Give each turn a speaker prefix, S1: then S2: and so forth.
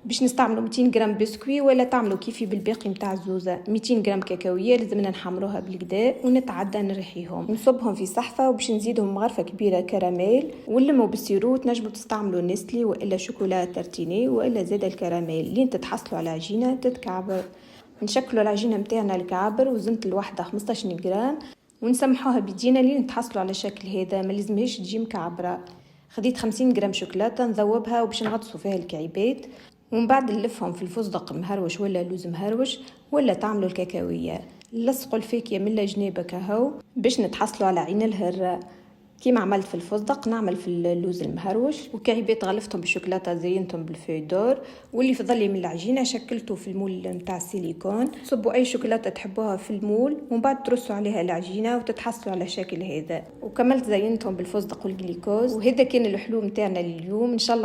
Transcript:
S1: باش نستعملوا 200 غرام بسكوي ولا تعملوا كيفي بالباقي متاع الزوزه. 200 غرام كاكاويه لازمنا نحمروها بالكدا ونتعدى نرحيهم، نصبهم في صحفه وباش نزيدهم مغرفه كبيره كراميل، ونلموا بالسيرو. تنجموا تستعملوا نستلي والا شوكولا تارتيني والا زاد الكراميل لين تتحصلوا على عجينه تتكعبر. نشكلوا العجينه متاعنا الكعبر وزنت الوحده 15 غرام ونسمحوها بيدينا لين تحصلوا على الشكل هذا، ما لازمهاش تجي مكعبره. خديت 50 غرام شوكولاته نذوبها وباش نغطسوا فيها الكعيبات، ومن بعد نلفهم في الفستق مهروش ولا لوز مهروش ولا تعملوا الكاكاويه. لصقوا الفاكهه من الجناب كهو باش نتحصلوا على عين الهره. كيما عملت في الفستق نعمل في اللوز المهروش، وكعيبات غلفتهم بالشوكولاته زينتهم بالفوي دور، واللي فضل لي من العجينه شكلته في المول نتاع السيليكون. صبوا اي شوكولاته تحبوها في المول ومن بعد ترصوا عليها العجينه وتتحصلوا على شكل هذا. وكملت زينتهم بالفستق والجليكوز. وهذا كان الحلو نتاعنا اليوم. ان شاء الله